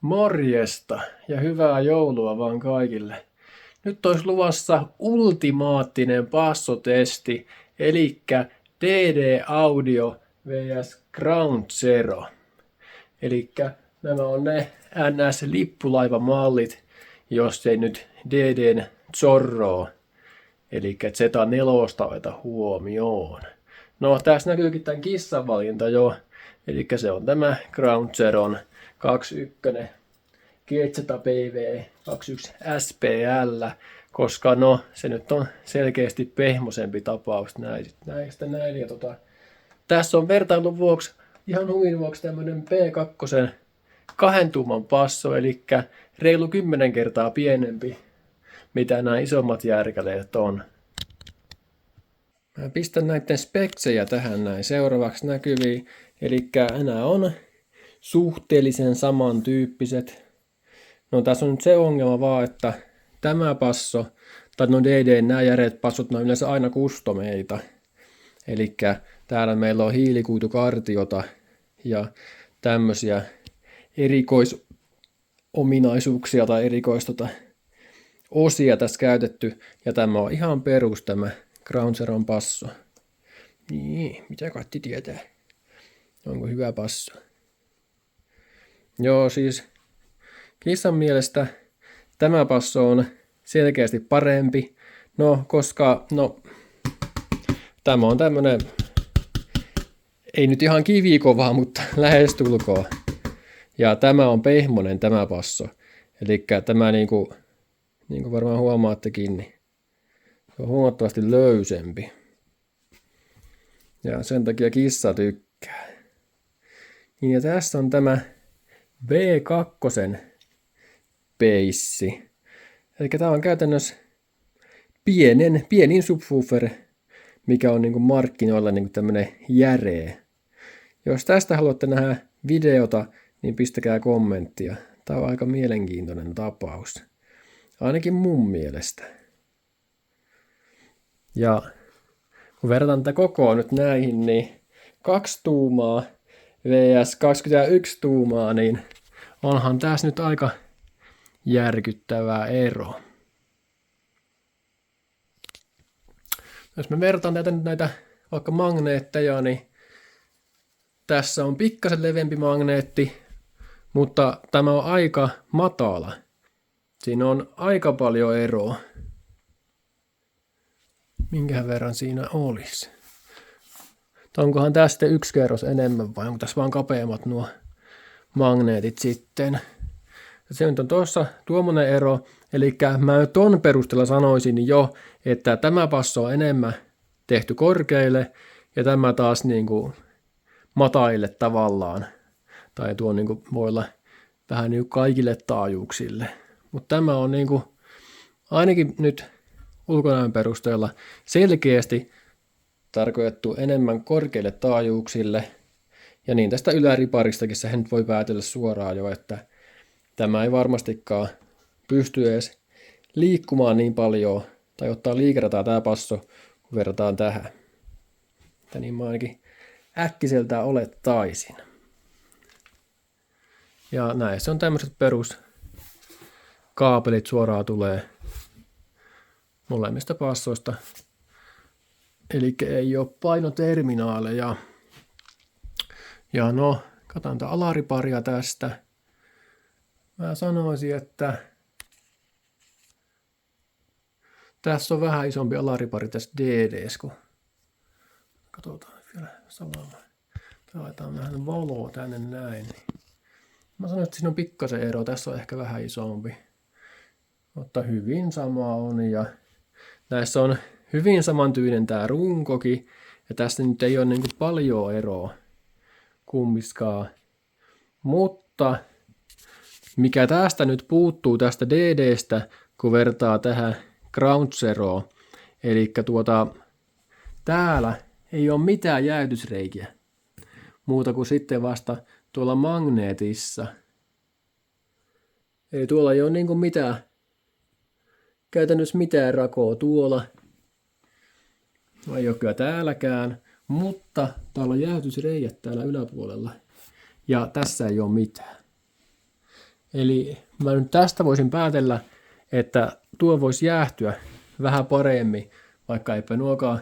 Morjesta ja hyvää joulua vaan kaikille. Nyt olisi luvassa ultimaattinen passotesti, eli DD Audio vs Ground Zero. Eli nämä on ne NS-lippulaivamallit, jos ei nyt DDn Zorroa, eli Z4 oteta huomioon. No tässä näkyykin tämän kissan valinta jo, eli se on tämä Ground Zeron 21 GZPV 21 SPL, koska no se nyt on selkeästi pehmoisempi tapaus näistä näin. Ja tässä on vertailun vuoksi, ihan huvin vuoksi tämmönen P2 2 tuuman passo, eli reilu 10 kertaa pienempi, mitä nämä isommat järkäleet on. Mä pistän näiden speksejä tähän näin seuraavaksi näkyviin, eli nämä on suhteellisen samantyyppiset. No tässä on nyt se ongelma vaan, että tämä passo, tai no DD, nämä järeät passot, ne on yleensä aina customeita. Eli täällä meillä on hiilikuitukartiota ja tämmöisiä erikoisominaisuuksia tai osia tässä käytetty. Ja tämä on ihan perus tämä Ground Zeron passo. Niin, mitä Katti tietää? Onko hyvä passo? Joo, siis kissan mielestä tämä passo on selkeästi parempi. No, koska tämä on tämmönen, ei nyt ihan kivikovaa, mutta lähestulkoon. Ja tämä on pehmonen tämä passo. Eli tämä niinku varmaan huomaattekin, niin se on huomattavasti löysempi. Ja sen takia kissa tykkää. Niin ja tässä on tämä V2 peissi. Eli tämä on käytännössä pienin subwoofer, mikä on niinku markkinoilla niinku tämmönen järeä. Jos tästä haluatte nähdä videota, niin pistäkää kommenttia. Tämä on aika mielenkiintoinen tapaus. Ainakin mun mielestä. Ja kun verrataan tätä kokoa nyt näihin, niin 2 tuumaa vs 21 tuumaa, niin onhan tässä nyt aika järkyttävää ero. Jos me vertaan näitä vaikka magneetteja, niin tässä on pikkasen leveämpi magneetti, mutta tämä on aika matala. Siinä on aika paljon eroa. Minkähän verran siinä olisi? Onkohan tässä sitten 1 kerros enemmän vai onko tässä vaan kapeammat nuo magneetit sitten? Se nyt on tuossa tuommoinen ero, eli mä ton perusteella sanoisin jo, että tämä passo on enemmän tehty korkeille ja tämä taas niinku mataille tavallaan. Tai tuo niinku voi olla vähän niinku kaikille taajuuksille. Mutta tämä on niinku ainakin nyt ulkonäön perusteella selkeästi tarkoitettu enemmän korkeille taajuuksille. Ja niin tästä yläriparistakin sehän nyt voi päätellä suoraan jo, että tämä ei varmastikaan pysty edes liikkumaan niin paljon, tai ottaa liikerataa tämä passo, kun verrataan tähän. Että niin mä ainakin äkkiseltään olettaisin. Ja näissä on tämmöiset peruskaapelit suoraan tulee molemmista passoista. Eli ei ole painoterminaaleja. Ja no, katsotaan tätä alariparia tästä. Mä sanoisin, että tässä on vähän isompi alaripari tässä DD:ssä, kun katsotaan vielä samalla. Laitetaan vähän valoa tänne näin. Mä sanoin, että siinä on pikkasen ero. Tässä on ehkä vähän isompi. Mutta hyvin sama on. Ja näissä on hyvin samantyinen tää runkokin. Ja tässä nyt ei ole niin kuin paljon eroa kummiskaan. Mutta mikä tästä nyt puuttuu tästä DD:stä, kun vertaa tähän Ground Zeroon. Eli täällä ei ole mitään jääytysreikiä. Muuta kuin sitten vasta tuolla magneetissa. Ei tuolla ei ole niinku mitään, käytännössä mitään rakoa tuolla. Ei ole kyllä täälläkään, mutta täällä on jääytysreijät täällä yläpuolella. Ja tässä ei ole mitään. Eli mä nyt tästä voisin päätellä, että tuo voisi jäähtyä vähän paremmin, vaikka eipä nuokaan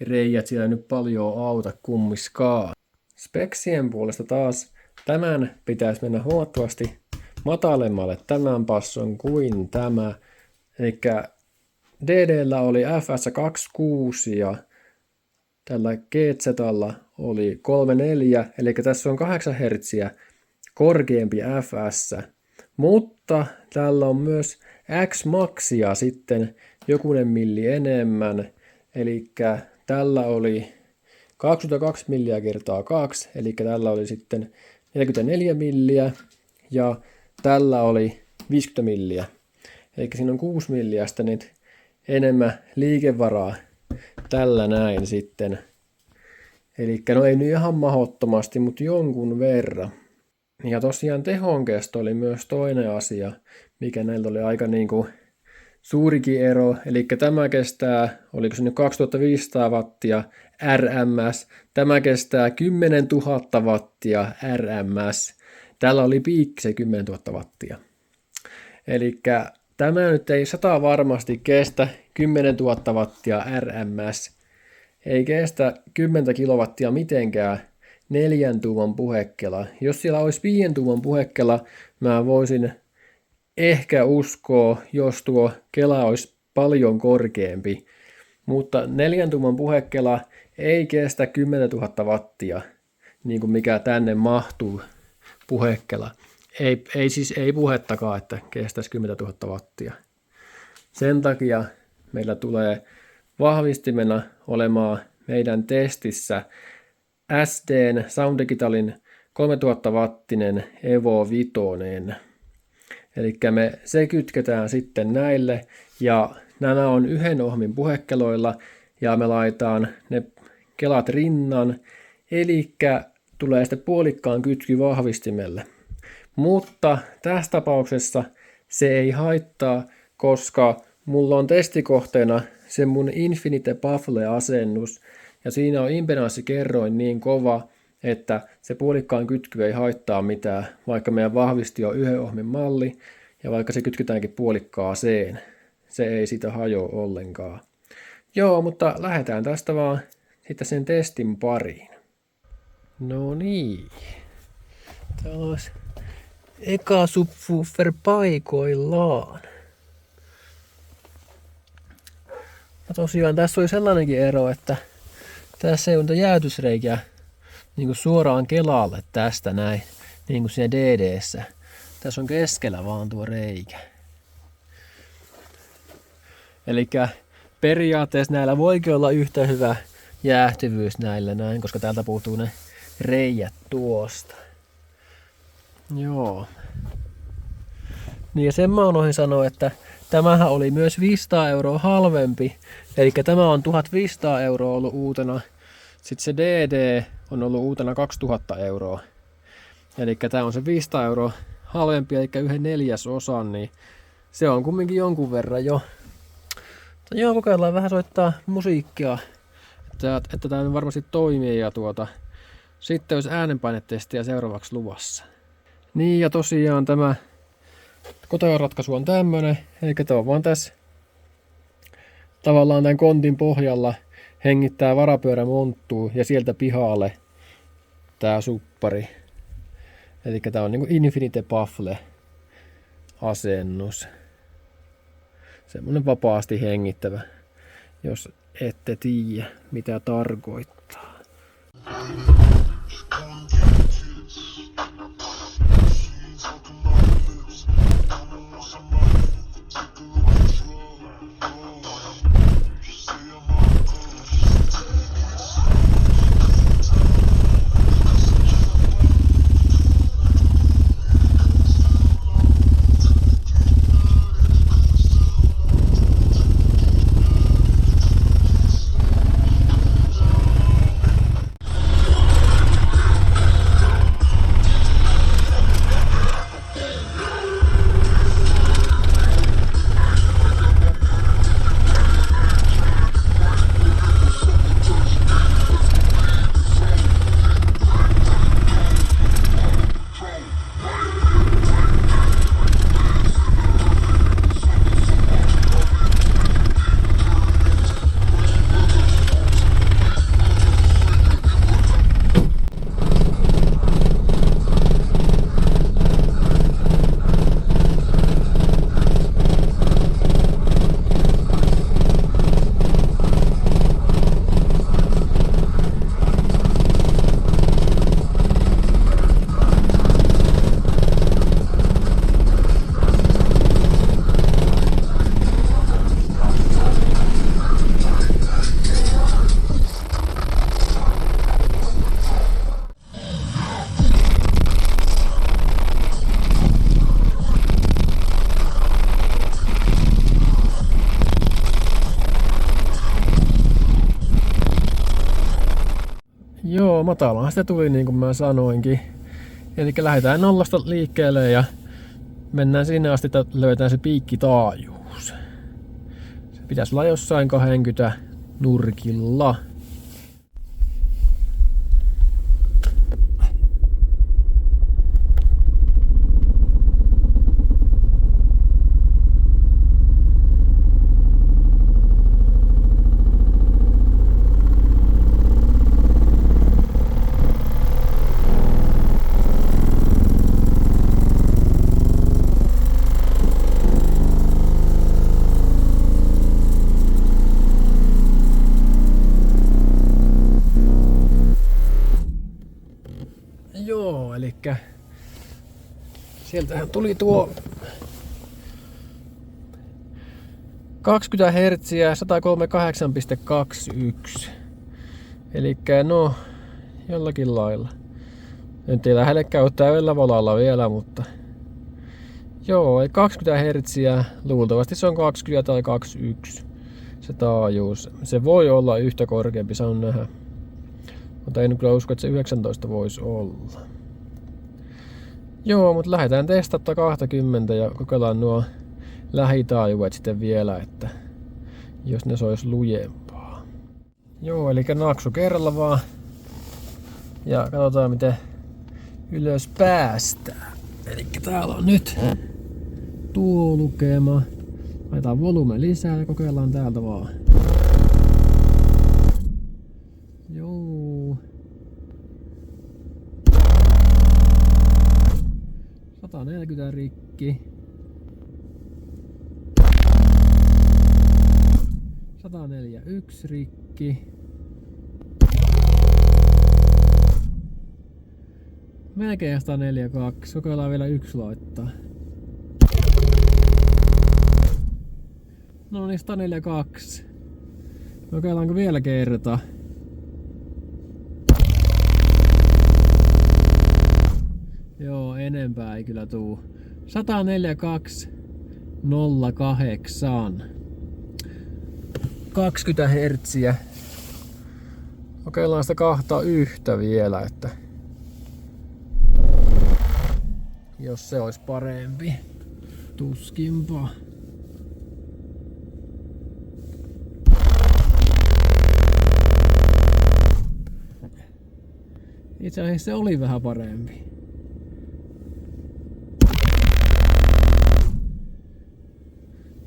reijät siellä nyt paljon auta kummiskaan. Speksien puolesta taas tämän pitäisi mennä huomattavasti matalemmalle tämän passon kuin tämä. Eli DD:llä oli FS 26 ja tällä GZ:llä oli 34, eli tässä on 8 Hz korkeampi FS, mutta tällä on myös X-Maxia sitten jokunen milli enemmän, eli tällä oli 22 milliä kertaa 2, eli tällä oli sitten 44 milliä ja tällä oli 50 milliä. Eli siinä on 6 milliä sitten nyt enemmän liikevaraa tällä näin sitten. Eli no ei nyt ihan mahdottomasti, mutta jonkun verran. Ja tosiaan tehonkesto oli myös toinen asia, mikä näillä oli aika niinku suurikin ero. Eli tämä kestää, oliko se nyt 2500 wattia RMS, tämä kestää 10 000 wattia RMS. Tällä oli piikki se 10 000 wattia. Eli tämä nyt ei 100 varmasti kestä 10 000 wattia RMS. Ei kestä 10 kilowattia mitenkään 4 tuuman puhekela. Jos siellä olisi 5 tuuman puhekela, mä voisin ehkä uskoa, jos tuo kela olisi paljon korkeampi. Mutta 4 tuuman puhekela ei kestä 10 000 wattia, niin kuin mikä tänne mahtuu puhekela. Ei puhettakaan, että kestäisi 10 000 wattia. Sen takia meillä tulee vahvistimena olemaan meidän testissä SD:n Sound Digitalin 3000 wattinen Evo 5. Eli se kytketään sitten näille ja nämä on yhden ohmin puhekeloilla ja me laitetaan ne kelat rinnan, eli tulee sitten puolikkaan kytky vahvistimelle. Mutta tässä tapauksessa se ei haittaa, koska mulla on testikohteena se mun Infinite Baffle-asennus, ja siinä on impedanssikerroin niin kova, että se puolikkaan kytky ei haittaa mitään, vaikka meidän vahvisti on yhden ohmin malli, ja vaikka se kytketäänkin puolikkaaseen, se ei sitä hajoa ollenkaan. Joo, mutta lähdetään tästä vaan sitten sen testin pariin. No niin. Täällä olisi eka subwoofer paikoillaan. Ja tosiaan tässä oli sellainenkin ero, että tässä ei ole jäätysreikää niin kuin suoraan kelalle tästä näin, niin kuin siinä DD:ssä. Tässä on keskellä vaan tuo reikä. Eli periaatteessa näillä voikin olla yhtä hyvä jäähtyvyys näillä näin, koska täältä puuttuu ne reijät tuosta. Joo. Niin ja sen mä unohdin sanoa, että tämähän oli myös 500 € halvempi. Eli tämä on 1500 € ollut uutena. Sitten se DD on ollut uutena 2000 €. Eli tämä on se 500 € halvempi, eli 1/4, niin se on kumminkin jonkun verran jo. Joo, kokeillaan vähän soittaa musiikkia, että tämä varmasti toimii ja sitten olisi äänenpainetestiä seuraavaksi luvassa. Niin ja tosiaan tämä koteoratkaisu on tämmönen, eli tämä on vaan tässä tavallaan tämän kontin pohjalla hengittää varapyörä monttuu ja sieltä pihalle tää suppari. Eli tää on niinku Infinite Baffle asennus. Semmonen vapaasti hengittävä, jos ette tiedä mitä tarkoittaa. Joo, matalaan sitä tuli niin kuin mä sanoinkin. Eli lähdetään nollasta liikkeelle ja mennään sinne asti, että löydetään se piikkitaajuus. Se pitäisi olla jossain 20 nurkilla. Joo, elikkä sieltähän tuli tuo 20 Hz 138.21. Elikkä no, jollakin lailla. Nyt ei lähellekään ole täydellä volalla vielä, mutta joo, 20 Hz, luultavasti se on 20 tai 21 se taajuus. Se voi olla yhtä korkeampi, saan nähdä. Mutta en kyllä usko, että se 19 voisi olla. Joo, mutta lähdetään testata 20 ja kokeillaan nuo lähitaajuudet sitten vielä, että jos ne sois lujempaa. Joo, eli naksu kerralla vaan. Ja katsotaan miten ylös päästään. Eli täällä on nyt tuo lukema. Laitetaan volume lisää ja kokeillaan täältä vaan. Joo. 140 rikki. 141 rikki. Melkein 142. Kokeillaan vielä yksi laittaa. No niin, 142. Kokeillaanko vielä kerta? Joo, enempää ei kyllä tuu. 142.08. 20 hertsiä. Kokeillaan sitä kahta yhtä vielä, että jos se olisi parempi. Tuskinpa. Itse asiassa se oli vähän parempi.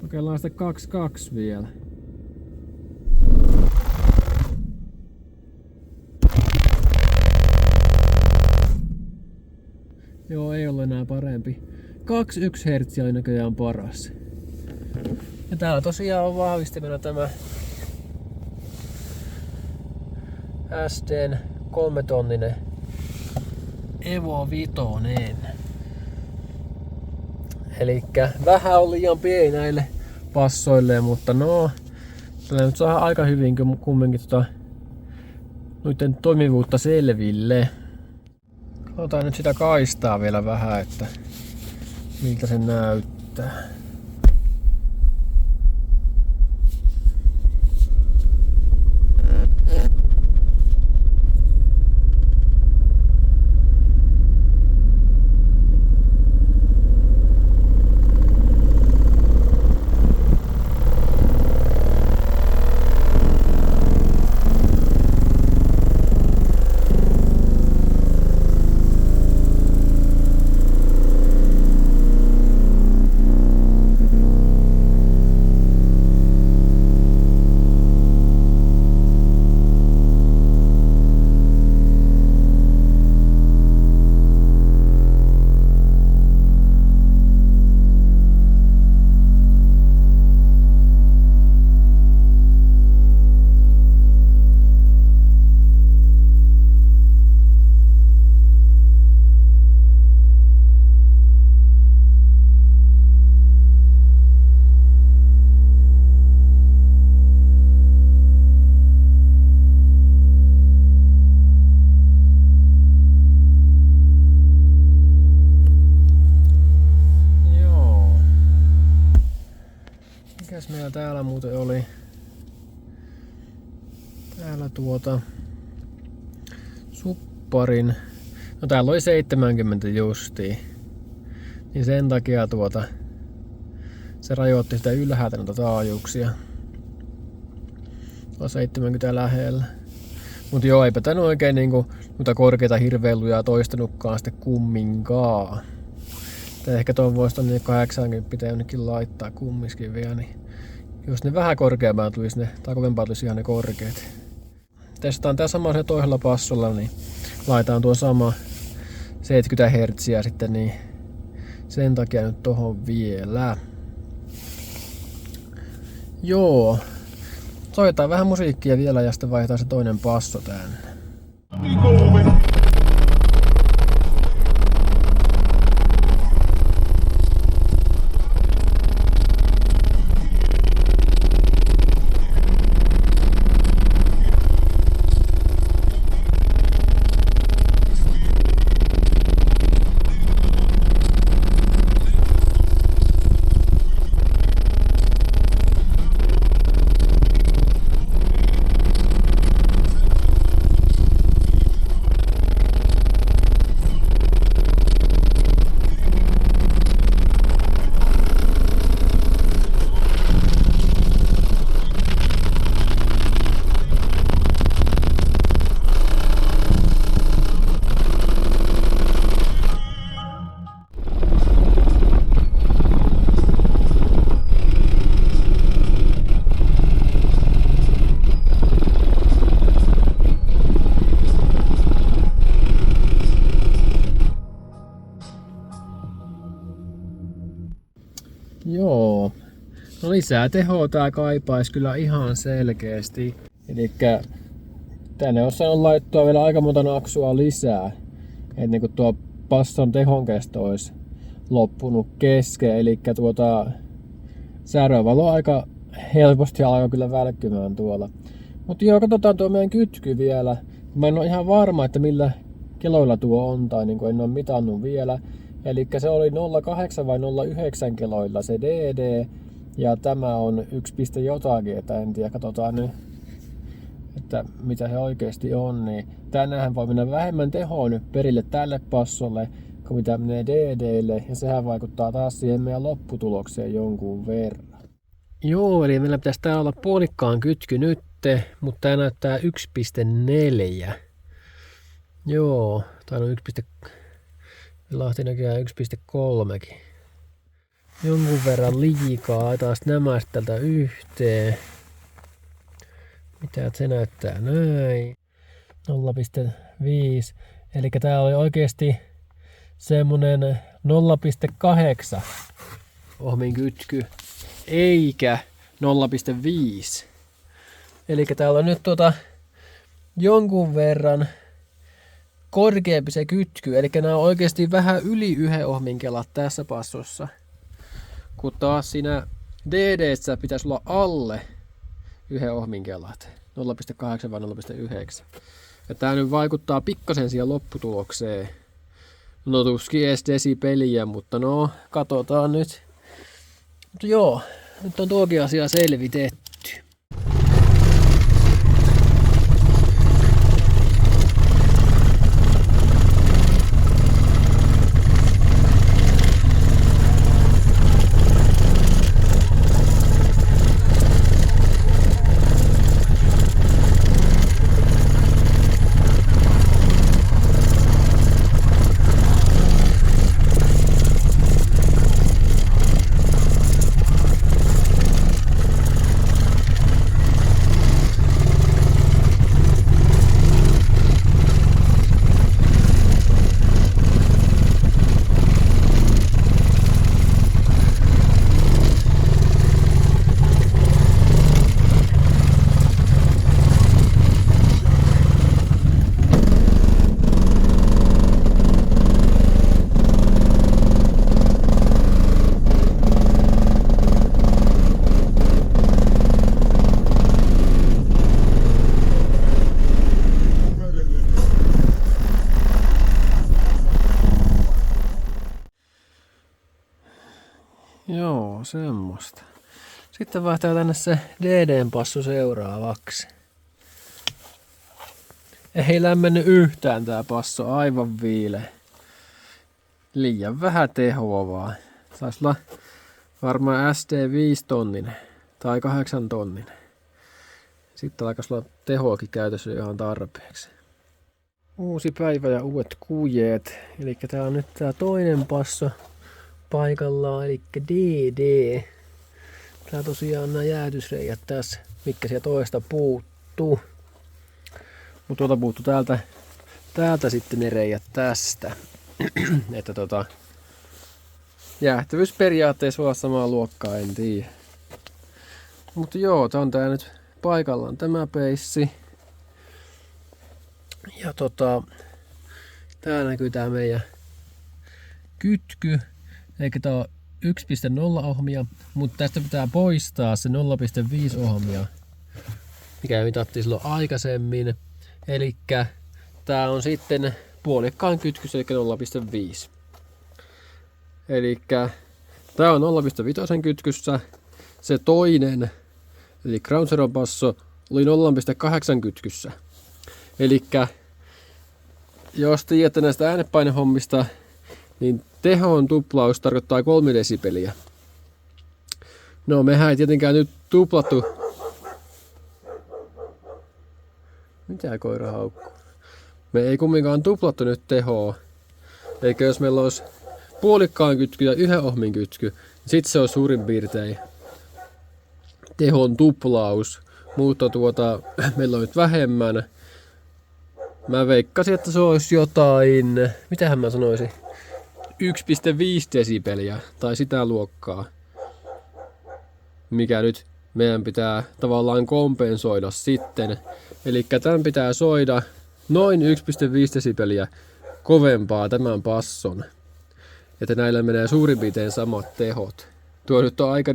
Kokeillaan sitä 2.2 vielä. Joo, ei ollut enää parempi. 2.1 Hz oli näköjään paras. Ja täällä tosiaan on vahvistimena tämä SD:n 3-tonninen Evo 5. Elikkä vähän on liian pieni näille passoille, mutta no, tällä nyt saa aika hyvin kumminkin noiden toimivuutta selville. Katsotaan nyt sitä kaistaa vielä vähän, että miltä se näyttää. Mikäs meillä täällä muuten oli? Täällä supparin. No täällä oli 70 justiin. Niin sen takia se rajoitti sitä ylhäältä noita taajuuksia. On 70 lähellä. Mut joo, eipä tän oikein niinku noita korkeita hirveilujaa toistanutkaan sitten kumminkaan. Tai ehkä tuon voisi tonne 80 jonnekin laittaa kummiskin vielä, niin jos ne vähän korkeampaa tulisi ne, tai kovempaa tulisi ihan ne korkeat. Testaan tää sama se toisella passolla, niin laitetaan tuo sama 70 Hz sitten, niin sen takia nyt tohon vielä. Joo. Soitetaan vähän musiikkia vielä ja sitten vaihdetaan se toinen passo tänne. Joo. No lisää tehoa tää kaipaisi kyllä ihan selkeästi. Elikkä tänne on saanut laittua vielä aika monta naksua lisää. Et niinku tuo passon tehonkesto olisi loppunut kesken. Elikkä särövalo aika helposti alkaa kyllä välkkymään tuolla. Mutta joo, katsotaan tuo meidän kytky vielä. Mä en ole ihan varma, että millä keloilla tuo on, tai niin en ole mitannut vielä. Eli se oli 0,8 vai 0,9 keloilla se DD, ja tämä on 1, jotakin, että en tiedä, katsotaan nyt, että mitä se oikeasti on. Niin tänähän voi mennä vähemmän tehoa nyt perille tälle passolle, kuin mitä menee DDlle, ja sehän vaikuttaa taas siihen meidän lopputulokseen jonkun verran. Joo, eli meillä pitäisi tää olla puolikkaan kytky nyt, mutta tää näyttää 1,4. Joo, tai on 1. Lahti näköjään 1,3. Jonkun verran liikaa. Taas nämä tältä yhteen. Mitä se näyttää näin? 0,5. Eli tää oli oikeesti semmonen 0,8 ohmin kytky. Eikä 0,5. Eli täällä on nyt jonkun verran korkeampi se kytky, eli nämä on oikeasti vähän yli 1 ohmin kelat tässä passossa. Kun taas siinä DD:ssä pitäisi olla alle 1 ohmin kelat, 0,8 vai 0,9. Ja tää nyt vaikuttaa pikkasen siihen lopputulokseen. No tuskin edes desipeliä, mutta no, katsotaan nyt. Mutta joo, nyt on tuokin asia selvitetty. Joo, semmoista. Sitten vaihtaa tänne se DD:n passu seuraavaksi. Ei lämmennyt yhtään tää passo, aivan viileä. Liian vähän tehoa vaan. Saisi olla varmaan SD 5 tonninen tai 8 tonninen. Sitten alkaisi olla tehoakin käytössä ihan tarpeeksi. Uusi päivä ja uudet kujeet. Eli tää on nyt tää toinen passo paikallaan, eli DD. Tää tosiaan on nämä jäätysreijät tässä, mitkä sieltä toista puuttuu. Mutta tuolta puuttuu täältä sitten ne reijät tästä. Että jäähtyvyysperiaatteessa voi olla samaa luokkaa, en tiedä. Mutta joo, tää on tää nyt paikallaan tämä peissi. Ja tää näkyy tää meidän kytky. Eli tää on 1.0 ohmia, mutta tästä pitää poistaa se 0.5 ohmia, mikä mitattiin silloin aikaisemmin. Eli tää on sitten puolikkaan kytkys, eli 0.5. Eli tää on 0.5 kytkyssä. Se toinen, eli Ground Zero basso, oli 0.8 kytkyssä. Eli jos tiedätte näistä äänepainehommista, niin tehon tuplaus tarkoittaa 3 desibeliä. No mehän ei tietenkään nyt tuplattu. Mitä koira haukkuu? Me ei kumminkaan tuplattu nyt tehoa. Eikä jos meillä olisi puolikkaan kytky ja 1 ohmin kytky, niin sitten se on suurin piirtein tehon tuplaus. Mutta meillä on nyt vähemmän. Mä veikkasin, että se olisi jotain, mitähän mä sanoisin, 1.5 desibeliä tai sitä luokkaa, mikä nyt meidän pitää tavallaan kompensoida sitten. Eli tämän pitää soida noin 1.5 desibeliä kovempaa tämän passon, että näillä menee suurin piirtein samat tehot. Tuo nyt on aika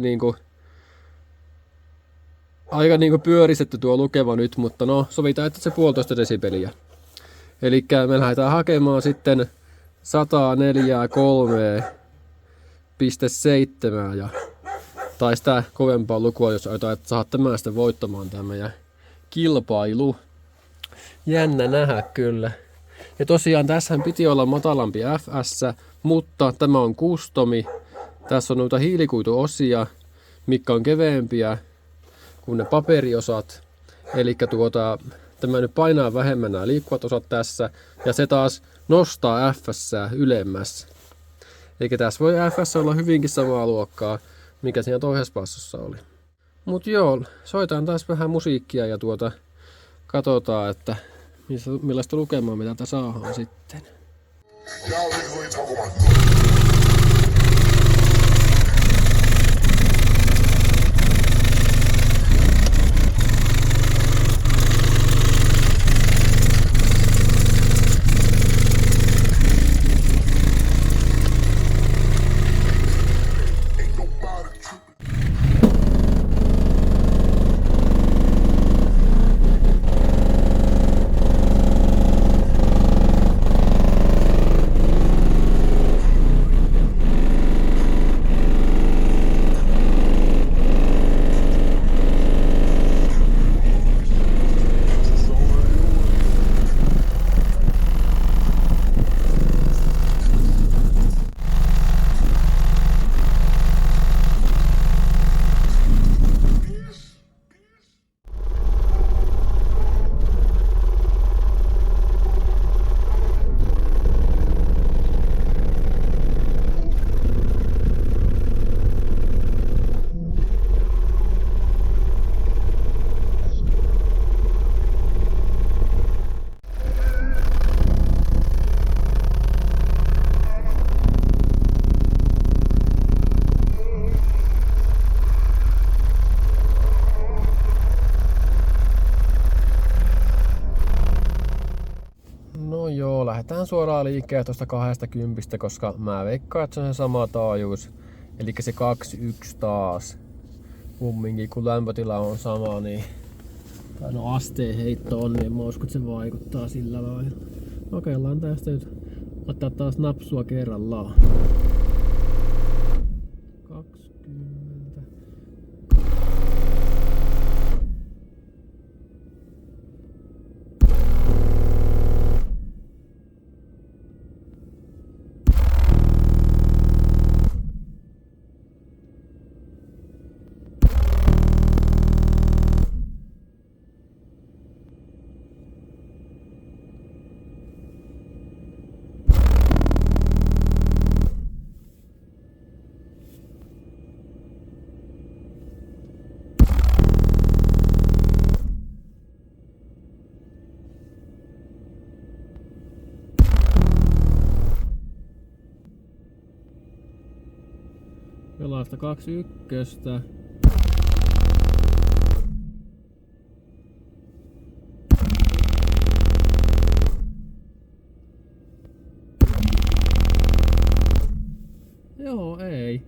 pyöristetty tuo lukema nyt, mutta no sovitaan, että se 1,5 desibeliä. Eli me lähdetään hakemaan sitten 143.7 ja tai sitä kovempaa lukua, jos aiotaan, että saat tämän sitten voittamaan tämä meidän kilpailu. Jännä nähdä kyllä. Ja tosiaan tässähän piti olla matalampi FS, mutta tämä on customi. Tässä on noita hiilikuituosia, mitkä on keveempiä kuin ne paperiosat. Eli tämä nyt painaa vähemmän nämä liikkuvat osat tässä, ja se taas nostaa FS ylemmäs. Eli tässä voi FS olla hyvinkin samaa luokkaa, mikä siinä toisessa passossa oli. Mut joo, soitaan taas vähän musiikkia ja katsotaan, että millaista lukemaa me täältä saadaan sitten. Lähdetään suoraan liikkeelle tuosta 20, koska mä veikkaan, että se on se sama taajuus. Eli se 21 taas. Kumminkin kun lämpötila on sama, niin tai no asteen heitto on, niin en mä usko, että se vaikuttaa sillä lailla. Kokeillaan tästä nyt. Ottaa taas napsua kerrallaan. 20. Velasta 21. Joo, ei.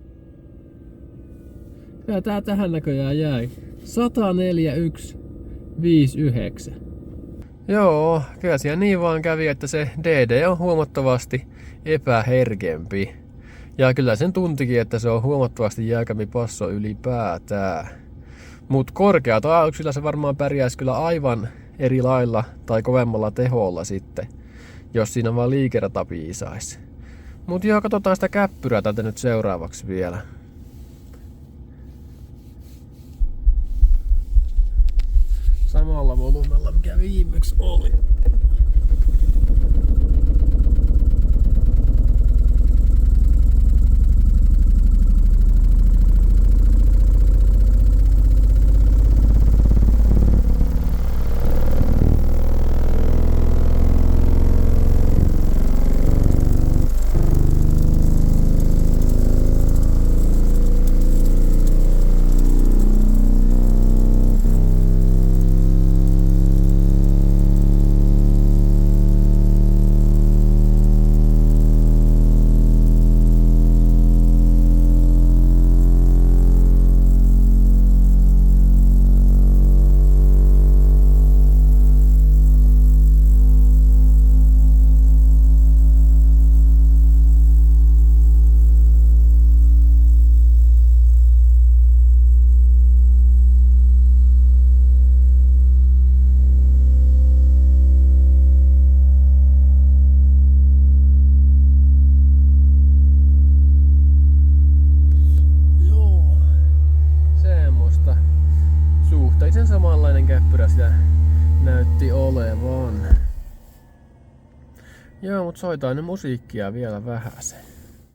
Kyllä tää tähän näköjään jäi. 104,159. Joo, kyllä siellä niin vaan kävi, että se DD on huomattavasti epäherkempi. Ja kyllä sen tuntikin, että se on huomattavasti jäykämpi passo ylipäätään. Mut korkeata aaluksilla se varmaan pärjäisi kyllä aivan eri lailla tai kovemmalla teholla sitten, jos siinä vaan liikerata piisaisi. Mut joo, katsotaan sitä käppyrää tältä nyt seuraavaksi vielä. Samalla volyymella mikä viimeksi oli. Suhteellisen samanlainen käppyrä sitä näytti olevan. Joo, mut soitaan nyt musiikkia vielä vähäsen.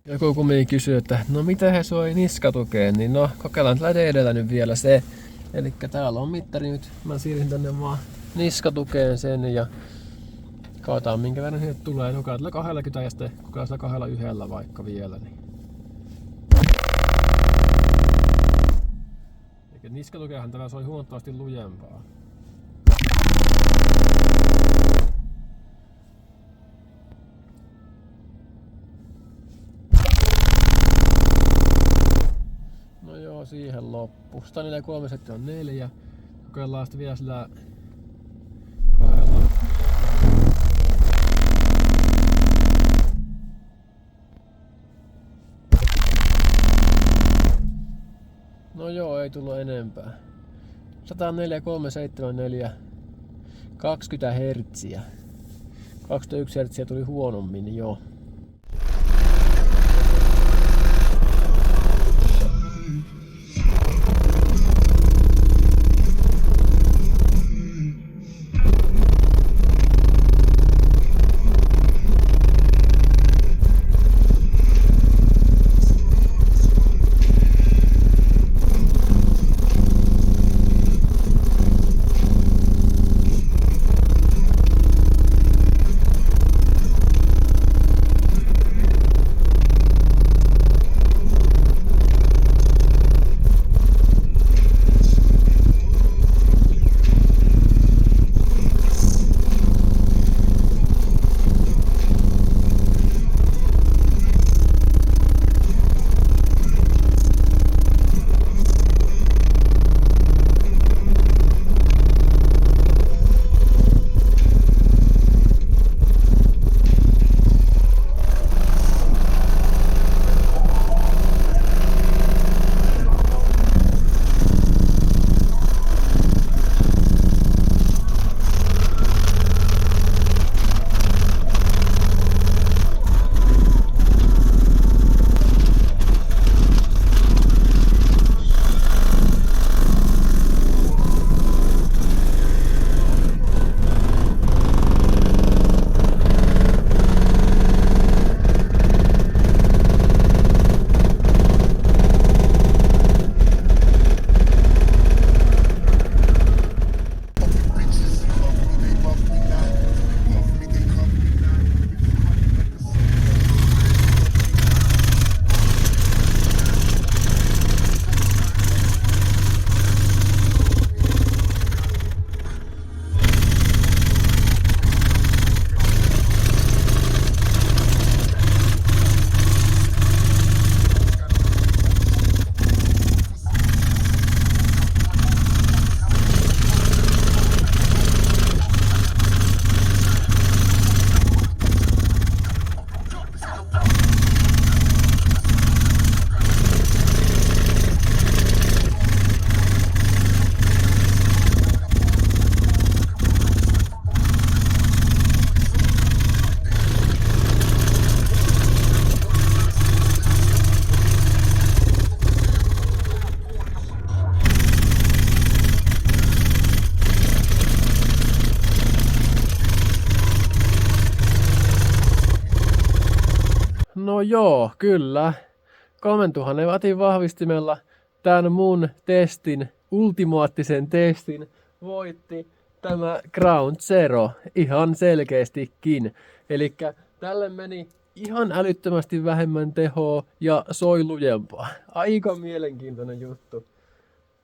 Joku kumminkin kysyy, että no mitä he soi niskatukeen, niin no kokeillaan tällä edellä nyt vielä se. Elikkä täällä on mittari nyt, mä siirrin tänne vaan niskatukeen sen ja katsotaan minkä verran sinne tulee. Kokeillaan tällä 20 ja sitten kokeillaan sillä 21 vaikka vielä. Niin. Niskatukeahan tämä soi huomattavasti lujempaa. No joo, siihen loppu. 143 on 4. Kokeillaan sitten vielä sillä 2. No joo, ei tullut enempää. 104, 374, 20 hertsiä. 21 hertsiä tuli huonommin jo. joo, kyllä. 3000 watin vahvistimella tämän mun testin, ultimaattisen testin, voitti tämä Ground Zero ihan selkeästikin. Eli tälle meni ihan älyttömästi vähemmän tehoa ja soi lujempaa. Aika mielenkiintoinen juttu.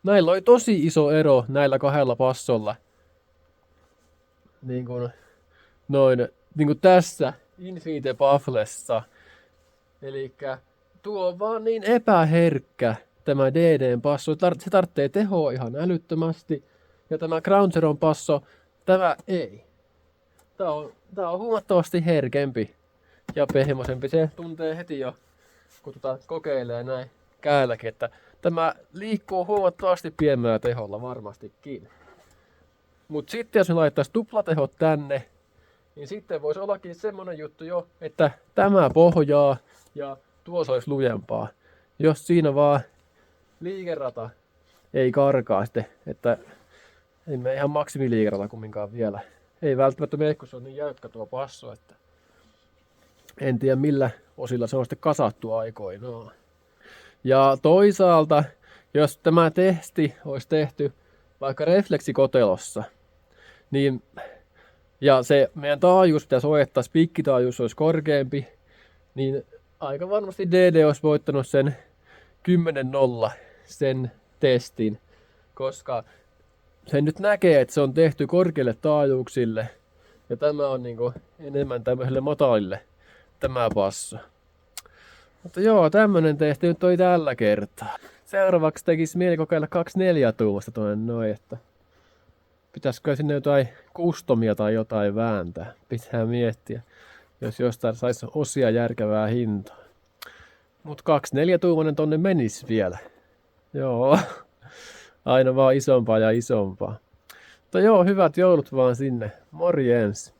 Näillä oli tosi iso ero näillä kahdella passolla. Niin kuin tässä Infinite Bufflessa. Elikkä tuo on vaan niin epäherkkä tämä DDn passo. Se tarvitsee tehoa ihan älyttömästi. Ja tämä Ground Zeron passo, tämä ei. Tää on huomattavasti herkempi ja pehmoisempi. Se tuntee heti jo, kun kokeilee näin käälläkin, että tämä liikkuu huomattavasti pienemmällä teholla varmastikin. Mut sitten jos me laittaisi tuplatehot tänne, niin sitten voisi ollakin semmonen juttu jo, että tämä pohjaa ja tuo olisi lujempaa. Jos siinä vaan liikerata ei karkaa sitten, että ei me ihan maksimiliikerata kumminkaan vielä. Ei välttämättä mene, kun se on niin jäykkä tuo passo, että en tiedä millä osilla se on sitten kasattu aikoinaan. Ja toisaalta, jos tämä testi olisi tehty vaikka refleksikotelossa, niin, ja se meidän taajuus pitäisi ohjattaa, spiikkitaajuus olisi korkeampi, niin aika varmasti DD olisi voittanut sen 10-0 sen testin, koska se nyt näkee, että se on tehty korkeille taajuuksille, ja tämä on niinku enemmän tämmöiselle matalille tämä passo. Mutta joo, tämmönen tehty nyt oli tällä kertaa. Seuraavaksi tekisi mieli kokeilla 2.4 tuumasta tuonne noin, että pitäisikö sinne jotain customia tai jotain vääntää. Pitää miettiä, jos jostain saisi osia järkevää hintaa. Mut 2.4 tuumanen tonne menisi vielä. Joo, aina vaan isompaa ja isompaa. Mutta joo, hyvät joulut vaan sinne. Morjens!